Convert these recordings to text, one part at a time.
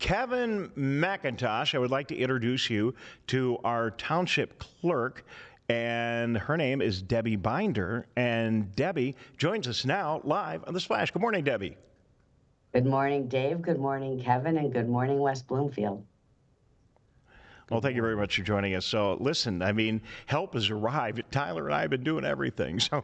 Kevin McIntosh, I would like to introduce you to our township clerk, and her name is Debbie Binder. And Debbie joins us now live on The Splash. Good morning, Debbie. Good morning, Dave. Good morning, Kevin. And good morning, West Bloomfield. Well, thank you very much for joining us. So, listen, I mean, help has arrived. Tyler and I have been doing everything. So,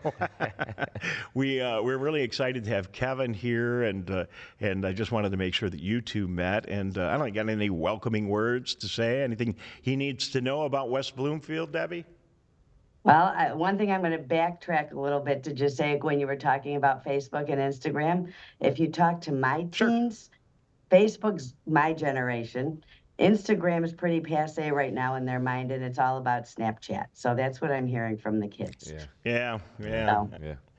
we're really excited to have Kevin here, and I just wanted to make sure that you two met. And I don't know, you got any welcoming words to say? Anything he needs to know about West Bloomfield, Debbie? Well, one thing I'm going to backtrack a little bit to just say when you were talking about Facebook and Instagram, if you talk to my Sure. teens, Facebook's my generation. Instagram is pretty passe right now in their mind, and it's all about Snapchat. So that's what I'm hearing from the kids. Yeah. So,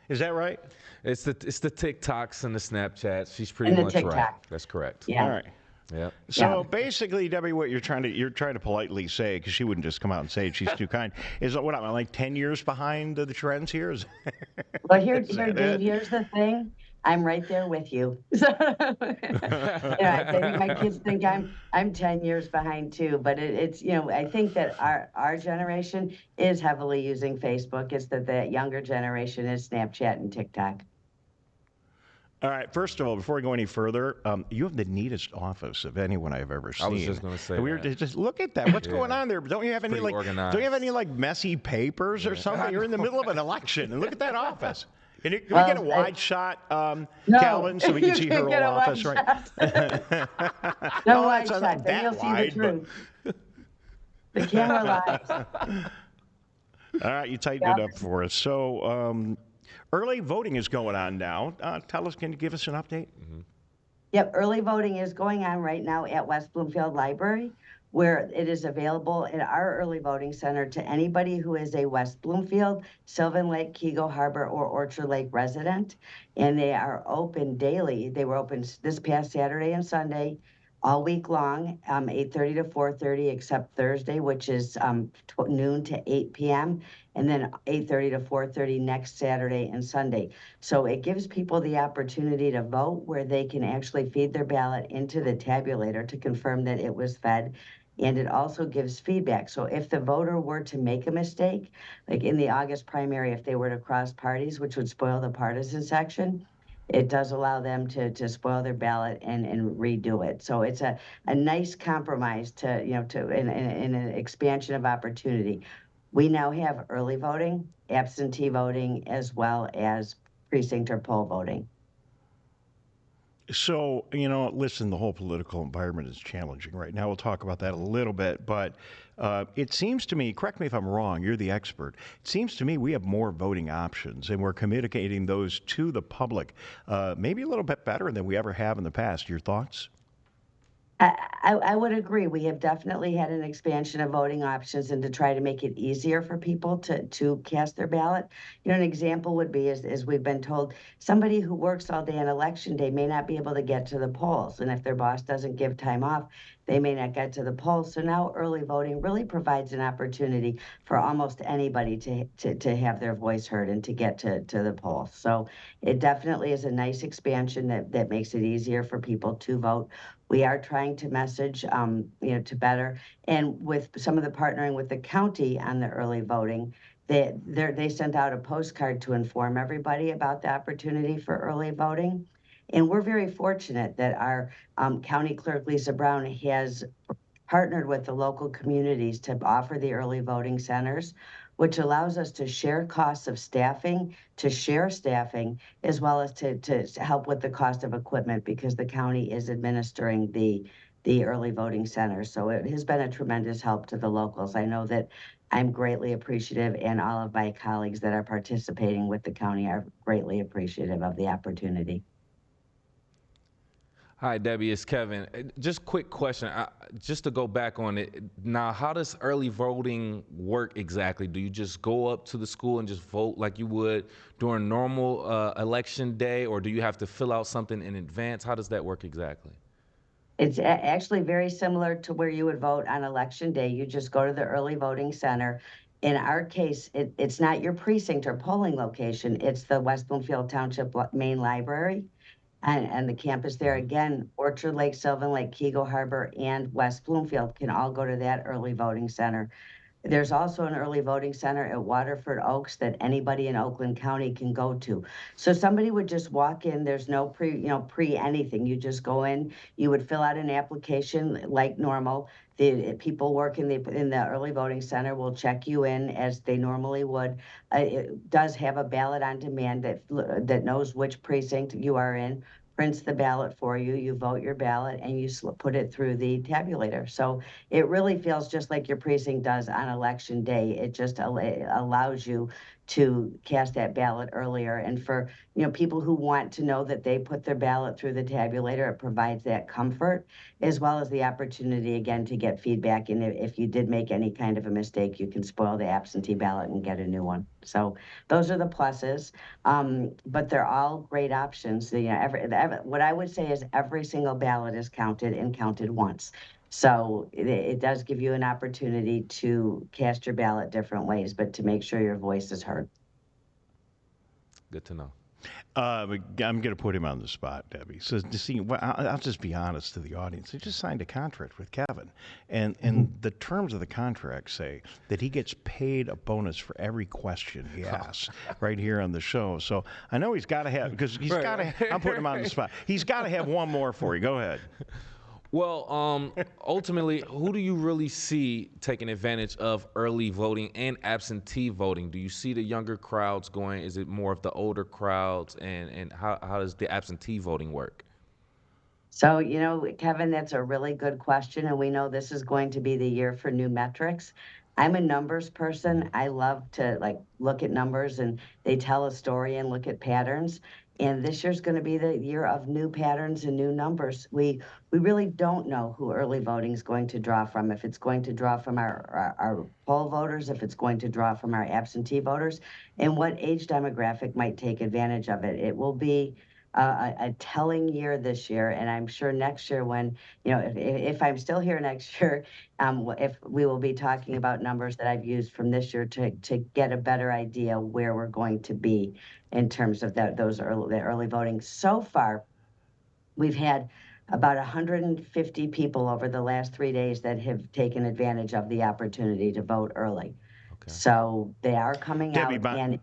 Is that right? It's the TikToks and the Snapchats. She's pretty and the much right. TikTok. That's correct. Yeah. All right. Yep. So basically, Debbie, what you're trying to politely say, because she wouldn't just come out and say it, she's too kind, is what I'm like 10 years behind the trends here? Well, Dave, here's the thing. I'm right there with you. So, my kids think I'm 10 years behind too, but it's I think that our generation is heavily using Facebook. It's that the younger generation is Snapchat and TikTok. All right. First of all, before we go any further, you have the neatest office of anyone I've ever seen. I was just going to say we were just look at that. What's going on there? Don't you have any organized. Don't you have any messy papers or something? You're in the middle of an election, and look at that office. Can we get a wide shot, No, Calvin, so we can see her whole office, right? No Oh, wide it's not shot. Then that you'll see wide, the truth. The camera lies. All right, you tightened it up for us. So, early voting is going on now. Tell us, can you give us an update? Mm-hmm. Yep, early voting is going on right now at West Bloomfield Library, where it is available at our early voting center to anybody who is a West Bloomfield, Sylvan Lake, Keego Harbor, or Orchard Lake resident. And they are open daily. They were open this past Saturday and Sunday, all week long, 8:30 to 4:30, except Thursday, which is noon to 8 p.m., and then 8:30 to 4:30 next Saturday and Sunday. So it gives people the opportunity to vote where they can actually feed their ballot into the tabulator to confirm that it was fed. And it also gives feedback. So if the voter were to make a mistake, like in the August primary, if they were to cross parties, which would spoil the partisan section, it does allow them to spoil their ballot and redo it. So it's a nice compromise to in an expansion of opportunity. We now have early voting, absentee voting, as well as precinct or poll voting. So, listen, the whole political environment is challenging right now. We'll talk about that a little bit, but it seems to me, correct me if I'm wrong, you're the expert. It seems to me we have more voting options, and we're communicating those to the public maybe a little bit better than we ever have in the past. Your thoughts? I would agree. We have definitely had an expansion of voting options and to try to make it easier for people to cast their ballot. An example would be, as we've been told, somebody who works all day on election day may not be able to get to the polls. And if their boss doesn't give time off, they may not get to the polls. So now early voting really provides an opportunity for almost anybody to have their voice heard and to get to the polls. So it definitely is a nice expansion that makes it easier for people to vote. We are trying to message, to better, and with some of the partnering with the county on the early voting, they sent out a postcard to inform everybody about the opportunity for early voting. And we're very fortunate that our county clerk, Lisa Brown, has partnered with the local communities to offer the early voting centers, which allows us to share costs of staffing, to share staffing, as well as to help with the cost of equipment because the county is administering the early voting centers. So it has been a tremendous help to the locals. I know that I'm greatly appreciative, and all of my colleagues that are participating with the county are greatly appreciative of the opportunity. Hi, Debbie. It's Kevin. Just quick question. Just to go back on it. Now, how does early voting work exactly? Do you just go up to the school and just vote like you would during normal election day, or do you have to fill out something in advance? How does that work exactly? It's actually very similar to where you would vote on election day. You just go to the early voting center. In our case, it's not your precinct or polling location. It's the West Bloomfield Township main library. and the campus there again, Orchard Lake, Sylvan Lake, Kego Harbor, and West Bloomfield can all go to that early voting center. There's also an early voting center at Waterford Oaks that anybody in Oakland County can go to. So somebody would just walk in, there's no pre anything. You just go in, you would fill out an application like normal. The people working in the early voting center will check you in as they normally would. It does have a ballot on demand that knows which precinct you are in, prints the ballot for you, you vote your ballot, and you put it through the tabulator. So it really feels just like your precinct does on election day. It just allows you to cast that ballot earlier. And for people who want to know that they put their ballot through the tabulator, it provides that comfort as well as the opportunity again to get feedback. And if you did make any kind of a mistake, you can spoil the absentee ballot and get a new one. So those are the pluses. But they're all great options. What I would say is every single ballot is counted and counted once. So it does give you an opportunity to cast your ballot different ways, but to make sure your voice is heard. Good to know. I'm going to put him on the spot, Debbie. So, I'll just be honest to the audience. They just signed a contract with Kevin, and the terms of the contract say that he gets paid a bonus for every question he asks right here on the show. So I know he's got to have, because he's got to. I'm putting him on the spot. He's got to have one more for you. Go ahead. Well, ultimately, who do you really see taking advantage of early voting and absentee voting? Do you see the younger crowds going? Is it more of the older crowds? And how does the absentee voting work? So, Kevin, that's a really good question. And we know this is going to be the year for new metrics. I'm a numbers person. I love to look at numbers and they tell a story and look at patterns. And this year's going to be the year of new patterns and new numbers. We really don't know who early voting is going to draw from. If it's going to draw from our poll voters, if it's going to draw from our absentee voters, and what age demographic might take advantage of it. It will be a telling year this year, and I'm sure next year when, if I'm still here next year, if we will be talking about numbers that I've used from this year to get a better idea where we're going to be in terms of the early voting. So far, we've had about 150 people over the last 3 days that have taken advantage of the opportunity to vote early. Okay. So they are coming Debbie, out and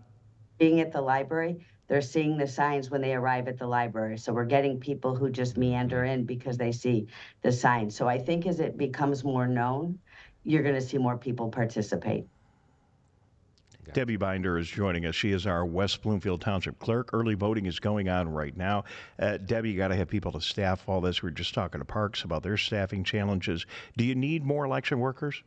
being at the library, they're seeing the signs when they arrive at the library. So we're getting people who just meander in because they see the signs. So I think as it becomes more known, you're going to see more people participate. Debbie Binder is joining us. She is our West Bloomfield Township Clerk. Early voting is going on right now. Debbie, you got to have people to staff all this. We're just talking to Parks about their staffing challenges. Do you need more election workers?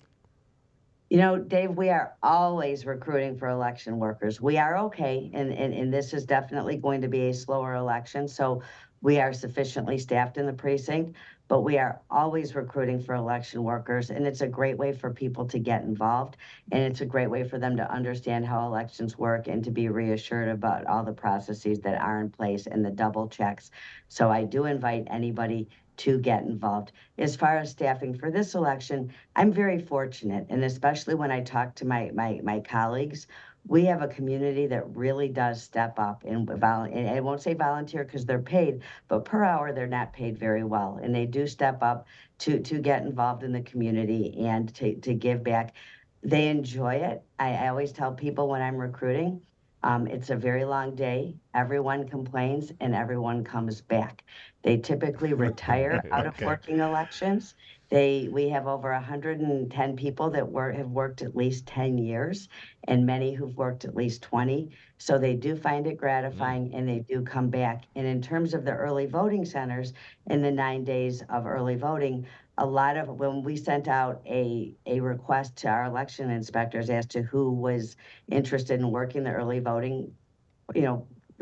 Dave, we are always recruiting for election workers. We are okay, and this is definitely going to be a slower election, so we are sufficiently staffed in the precinct, but we are always recruiting for election workers, and it's a great way for people to get involved, and it's a great way for them to understand how elections work and to be reassured about all the processes that are in place and the double checks. So I do invite anybody to get involved. As far as staffing for this election, I'm very fortunate, and especially when I talk to my colleagues, we have a community that really does step up and I won't say volunteer because they're paid, but per hour they're not paid very well, and they do step up to get involved in the community and to give back. They enjoy it. I always tell people when I'm recruiting, it's a very long day. Everyone complains and everyone comes back. They typically retire out of working elections. We have over 110 people that have worked at least 10 years and many who've worked at least 20. So they do find it gratifying and they do come back. And in terms of the early voting centers, in the 9 days of early voting, when we sent out a request to our election inspectors as to who was interested in working the early voting,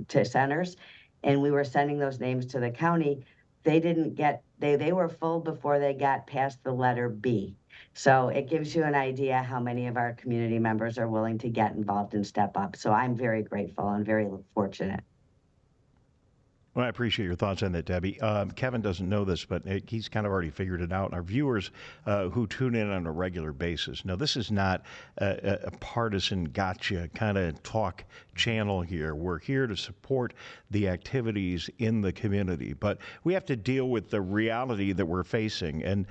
to centers, and we were sending those names to the county, they were full before they got past the letter B. So it gives you an idea how many of our community members are willing to get involved and step up. So I'm very grateful and very fortunate. Well, I appreciate your thoughts on that, Debbie. Kevin doesn't know this, but he's kind of already figured it out. Our viewers who tune in on a regular basis. Now, this is not a partisan gotcha kind of talk channel here. We're here to support the activities in the community, but we have to deal with the reality that we're facing. And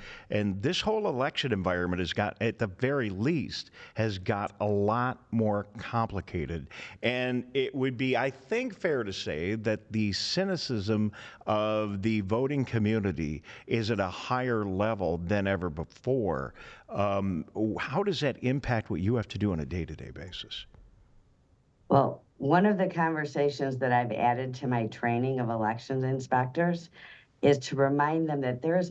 this whole election environment has got, at the very least, has got a lot more complicated. And it would be, I think, fair to say that the cynicism of the voting community is at a higher level than ever before. How does that impact what you have to do on a day-to-day basis? Well, one of the conversations that I've added to my training of elections inspectors is to remind them that they're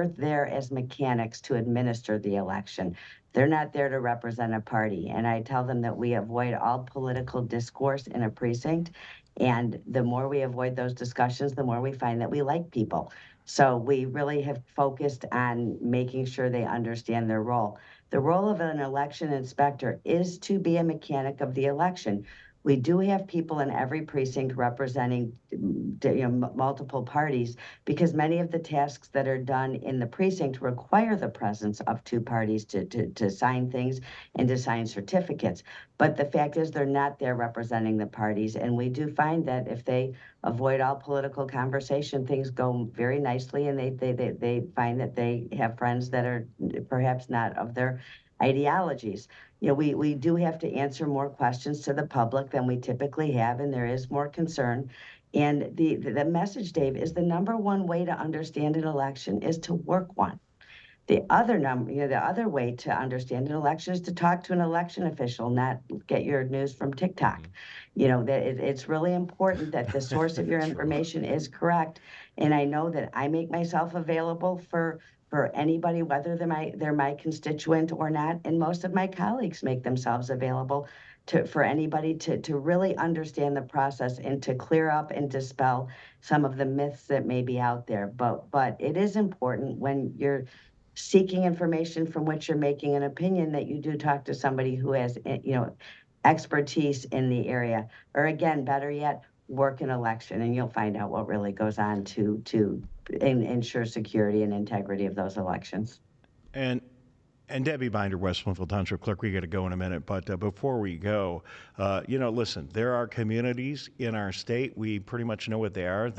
there as mechanics to administer the election. They're not there to represent a party. And I tell them that we avoid all political discourse in a precinct. And the more we avoid those discussions, the more we find that we like people. So we really have focused on making sure they understand their role. The role of an election inspector is to be a mechanic of the election. We do have people in every precinct representing multiple parties, because many of the tasks that are done in the precinct require the presence of two parties to sign things and to sign certificates. But the fact is, they're not there representing the parties. And we do find that if they avoid all political conversation, things go very nicely, and they find that they have friends that are perhaps not of their ideologies. We do have to answer more questions to the public than we typically have, and there is more concern. And the message, Dave, is the number one way to understand an election is to work one. The other way to understand an election is to talk to an election official, not get your news from TikTok. That it's really important that the source of your information is correct. And I know that I make myself available for anybody, whether they're my constituent or not. And most of my colleagues make themselves available for anybody to really understand the process and to clear up and dispel some of the myths that may be out there. But it is important, when you're seeking information from which you're making an opinion, that you do talk to somebody who has expertise in the area, or again, better yet, work an election, and you'll find out what really goes on to ensure security and integrity of those elections. And Debbie Binder, West Bloomfield Township Clerk, we got to go in a minute, but before we go, listen, there are communities in our state, we pretty much know what they are,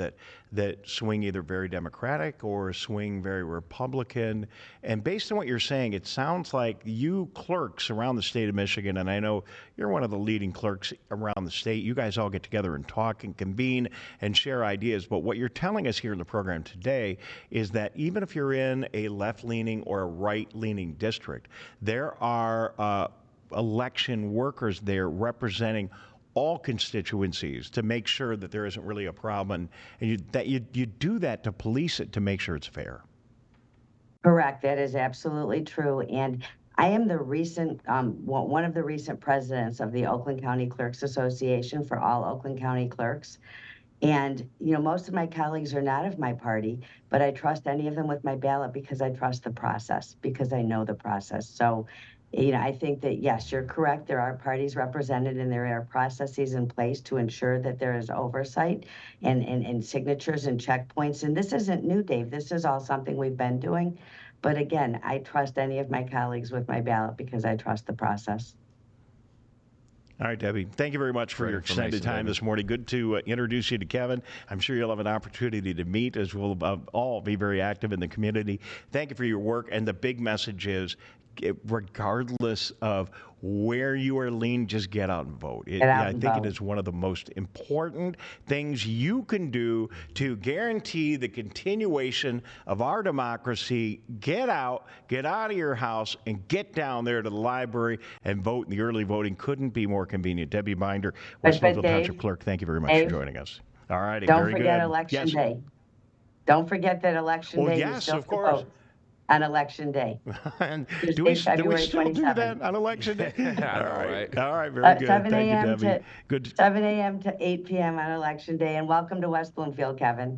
that swing either very Democratic or swing very Republican. And based on what you're saying, it sounds like you clerks around the state of Michigan, and I know you're one of the leading clerks around the state, you guys all get together and talk and convene and share ideas. But what you're telling us here in the program today is that even if you're in a left-leaning or a right-leaning district, there are election workers there representing all constituencies to make sure that there isn't really a problem, and you do that to police it, to make sure it's fair. Correct. That is absolutely true. And I am one of the recent presidents of the Oakland County Clerks Association for all Oakland County clerks. And, most of my colleagues are not of my party, but I trust any of them with my ballot because I trust the process, because I know the process. So, I think that, yes, you're correct. There are parties represented, and there are processes in place to ensure that there is oversight and signatures and checkpoints. And this isn't new, Dave. This is all something we've been doing. But again, I trust any of my colleagues with my ballot because I trust the process. All right, Debbie, thank you very much for your extended time this morning. Good to introduce you to Kevin. I'm sure you'll have an opportunity to meet, as we'll all be very active in the community. Thank you for your work. And the big message is, regardless of where you are leaning, just get out and vote. I think it is one of the most important things you can do to guarantee the continuation of our democracy. Get out of your house, and get down there to the library and vote. And the early voting couldn't be more convenient. Debbie Binder, West Bloomfield Township Clerk, thank you very much for joining us. All righty, very good. Don't forget Election Day. Don't forget that Election Day. Yes, of course. On Election Day. And do we still do that on Election Day? All right, very good. 7 Thank you, Debbie. Good. 7 a.m. to 8 p.m. on Election Day, and welcome to West Bloomfield, Kevin.